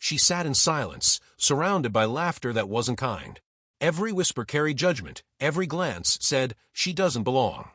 She sat in silence, surrounded by laughter that wasn't kind. Every whisper carried judgment, every glance said, "She doesn't belong."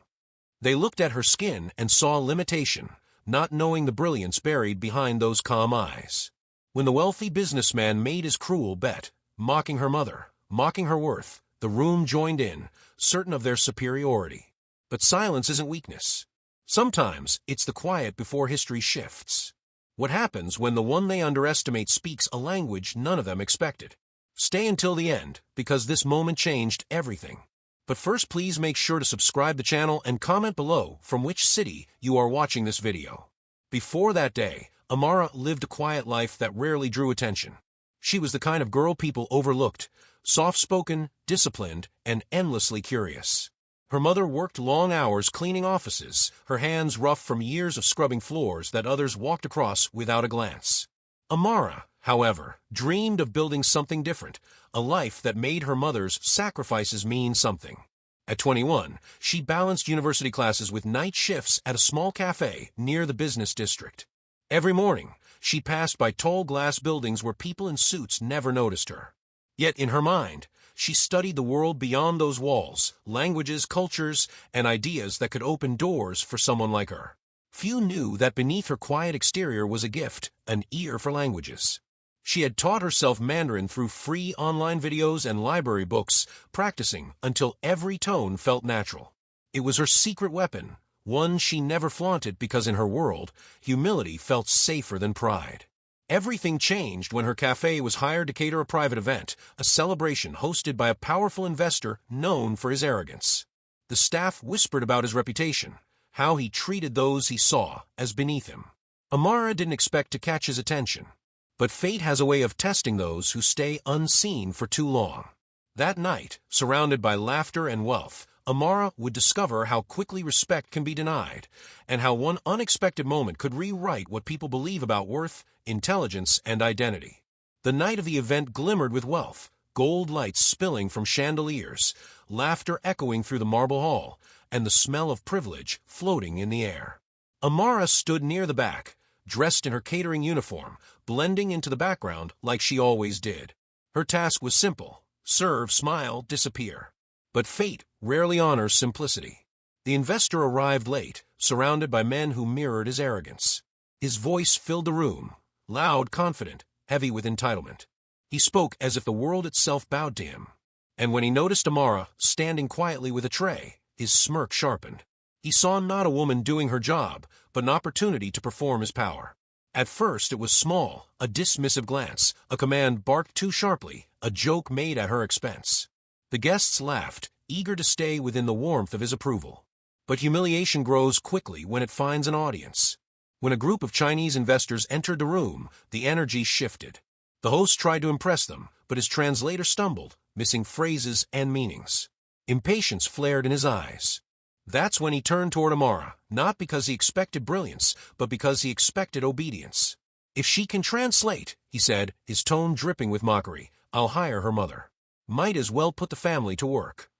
They looked at her skin and saw limitation, not knowing the brilliance buried behind those calm eyes. When the wealthy businessman made his cruel bet, mocking her mother, mocking her worth, the room joined in, certain of their superiority. But silence isn't weakness. Sometimes it's the quiet before history shifts. What happens when the one they underestimate speaks a language none of them expected? Stay until the end, because this moment changed everything. But first, please make sure to subscribe the channel and comment below from which city you are watching this video. Before that day, Amara lived a quiet life that rarely drew attention. She was the kind of girl people overlooked, soft-spoken, disciplined, and endlessly curious. Her mother worked long hours cleaning offices, her hands rough from years of scrubbing floors that others walked across without a glance. Amara, however, dreamed of building something different, a life that made her mother's sacrifices mean something. At 21, she balanced university classes with night shifts at a small cafe near the business district. Every morning, she passed by tall glass buildings where people in suits never noticed her. Yet in her mind, she studied the world beyond those walls, languages, cultures, and ideas that could open doors for someone like her. Few knew that beneath her quiet exterior was a gift, an ear for languages. She had taught herself Mandarin through free online videos and library books, practicing until every tone felt natural. It was her secret weapon, one she never flaunted because in her world, humility felt safer than pride. Everything changed when her cafe was hired to cater a private event, a celebration hosted by a powerful investor known for his arrogance. The staff whispered about his reputation, how he treated those he saw as beneath him. Amara didn't expect to catch his attention. But fate has a way of testing those who stay unseen for too long. That night, surrounded by laughter and wealth, Amara would discover how quickly respect can be denied, and how one unexpected moment could rewrite what people believe about worth, intelligence, and identity. The night of the event glimmered with wealth, gold lights spilling from chandeliers, laughter echoing through the marble hall, and the smell of privilege floating in the air. Amara stood near the back, dressed in her catering uniform, blending into the background like she always did. Her task was simple: serve, smile, disappear. But fate rarely honors simplicity. The investor arrived late, surrounded by men who mirrored his arrogance. His voice filled the room, loud, confident, heavy with entitlement. He spoke as if the world itself bowed to him. And when he noticed Amara standing quietly with a tray, his smirk sharpened. He saw not a woman doing her job, but an opportunity to perform his power. At first it was small, a dismissive glance, a command barked too sharply, a joke made at her expense. The guests laughed, eager to stay within the warmth of his approval. But humiliation grows quickly when it finds an audience. When a group of Chinese investors entered the room, the energy shifted. The host tried to impress them, but his translator stumbled, missing phrases and meanings. Impatience flared in his eyes. That's when he turned toward Amara, not because he expected brilliance, but because he expected obedience. "If she can translate," he said, his tone dripping with mockery, "I'll hire her mother. Might as well put the family to work."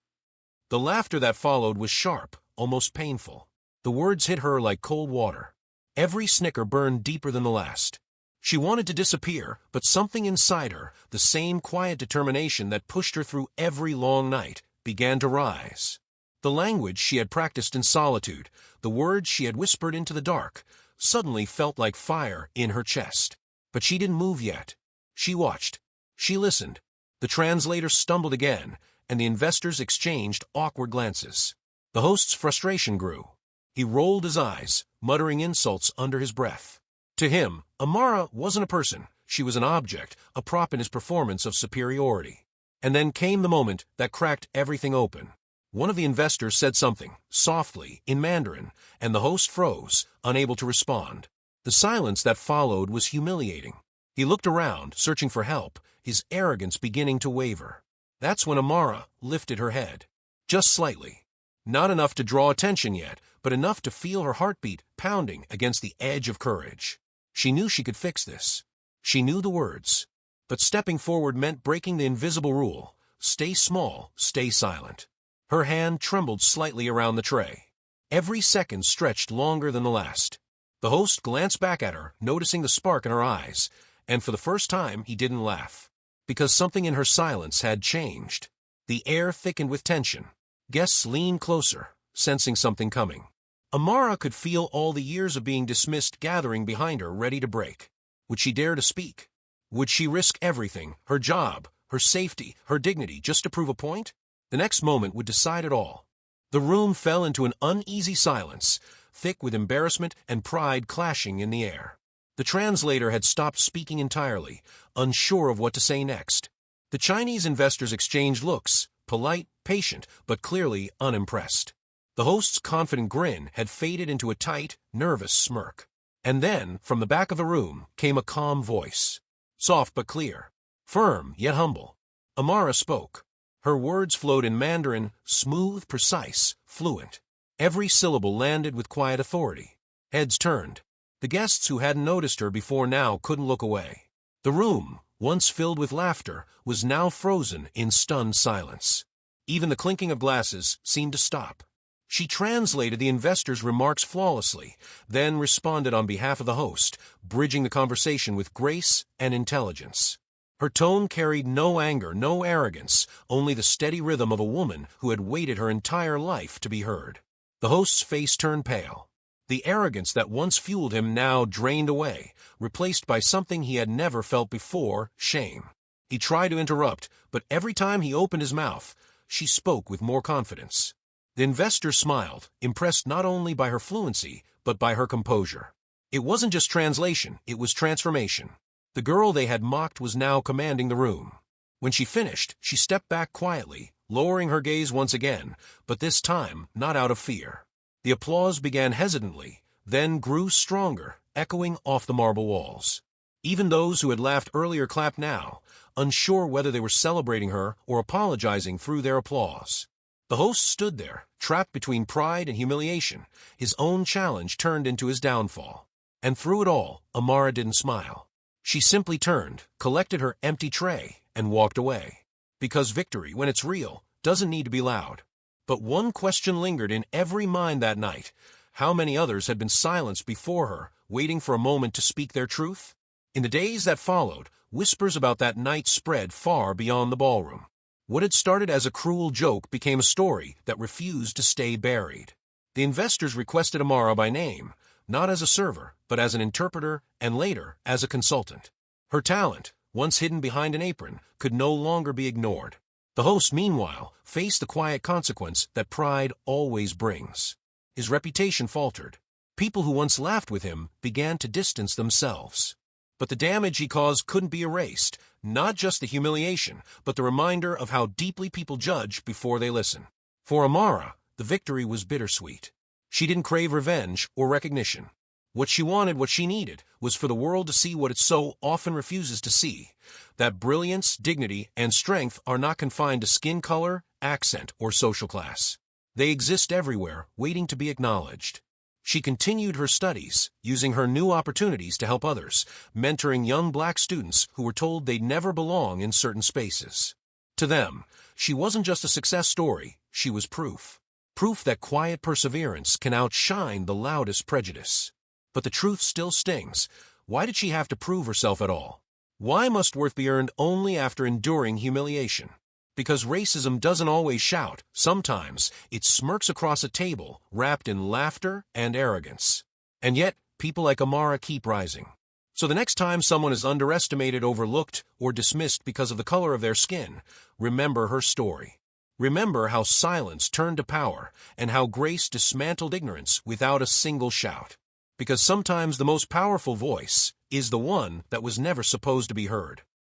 The laughter that followed was sharp, almost painful. The words hit her like cold water. Every snicker burned deeper than the last. She wanted to disappear, but something inside her, the same quiet determination that pushed her through every long night, began to rise. The language she had practiced in solitude, the words she had whispered into the dark, suddenly felt like fire in her chest. But she didn't move yet. She watched. She listened. The translator stumbled again, and the investors exchanged awkward glances. The host's frustration grew. He rolled his eyes, muttering insults under his breath. To him, Amara wasn't a person. She was an object, a prop in his performance of superiority. And then came the moment that cracked everything open. One of the investors said something, softly, in Mandarin, and the host froze, unable to respond. The silence that followed was humiliating. He looked around, searching for help, his arrogance beginning to waver. That's when Amara lifted her head. Just slightly. Not enough to draw attention yet, but enough to feel her heartbeat pounding against the edge of courage. She knew she could fix this. She knew the words. But stepping forward meant breaking the invisible rule. Stay small, stay silent. Her hand trembled slightly around the tray. Every second stretched longer than the last. The host glanced back at her, noticing the spark in her eyes, And for the first time, he didn't laugh. Because something in her silence had changed. The air thickened with tension. Guests leaned closer, sensing something coming. Amara could feel all the years of being dismissed gathering behind her, ready to break. Would she dare to speak? Would she risk everything, her job, her safety, her dignity, just to prove a point? The next moment would decide it all. The room fell into an uneasy silence, thick with embarrassment and pride clashing in the air. The translator had stopped speaking entirely, unsure of what to say next. The Chinese investors exchanged looks, polite, patient, but clearly unimpressed. The host's confident grin had faded into a tight, nervous smirk. And then, from the back of the room, came a calm voice. Soft but clear. Firm, yet humble. Amara spoke. Her words flowed in Mandarin, smooth, precise, fluent. Every syllable landed with quiet authority. Heads turned. The guests who hadn't noticed her before now couldn't look away. The room, once filled with laughter, was now frozen in stunned silence. Even the clinking of glasses seemed to stop. She translated the investor's remarks flawlessly, then responded on behalf of the host, bridging the conversation with grace and intelligence. Her tone carried no anger, no arrogance, only the steady rhythm of a woman who had waited her entire life to be heard. The host's face turned pale. The arrogance that once fueled him now drained away, replaced by something he had never felt before, shame. He tried to interrupt, but every time he opened his mouth, she spoke with more confidence. The investor smiled, impressed not only by her fluency, but by her composure. It wasn't just translation, it was transformation. The girl they had mocked was now commanding the room. When she finished, she stepped back quietly, lowering her gaze once again, but this time not out of fear. The applause began hesitantly, then grew stronger, echoing off the marble walls. Even those who had laughed earlier clapped now, unsure whether they were celebrating her or apologizing through their applause. The host stood there, trapped between pride and humiliation, his own challenge turned into his downfall. And through it all, Amara didn't smile. She simply turned, collected her empty tray, and walked away. Because victory, when it's real, doesn't need to be loud. But one question lingered in every mind that night. How many others had been silenced before her, waiting for a moment to speak their truth? In the days that followed, whispers about that night spread far beyond the ballroom. What had started as a cruel joke became a story that refused to stay buried. The investors requested Amara by name, not as a server, but as an interpreter, and later as a consultant. Her talent, once hidden behind an apron, could no longer be ignored. The host, meanwhile, faced the quiet consequence that pride always brings. His reputation faltered. People who once laughed with him began to distance themselves. But the damage he caused couldn't be erased, not just the humiliation, but the reminder of how deeply people judge before they listen. For Amara, the victory was bittersweet. She didn't crave revenge or recognition. What she wanted, what she needed, was for the world to see what it so often refuses to see, that brilliance, dignity, and strength are not confined to skin color, accent, or social class. They exist everywhere, waiting to be acknowledged. She continued her studies, using her new opportunities to help others, mentoring young black students who were told they'd never belong in certain spaces. To them, she wasn't just a success story, she was proof. Proof that quiet perseverance can outshine the loudest prejudice. But the truth still stings. Why did she have to prove herself at all? Why must worth be earned only after enduring humiliation? Because racism doesn't always shout. Sometimes it smirks across a table, wrapped in laughter and arrogance. And yet, people like Amara keep rising. So the next time someone is underestimated, overlooked, or dismissed because of the color of their skin, remember her story. Remember how silence turned to power, and how grace dismantled ignorance without a single shout. Because sometimes the most powerful voice is the one that was never supposed to be heard.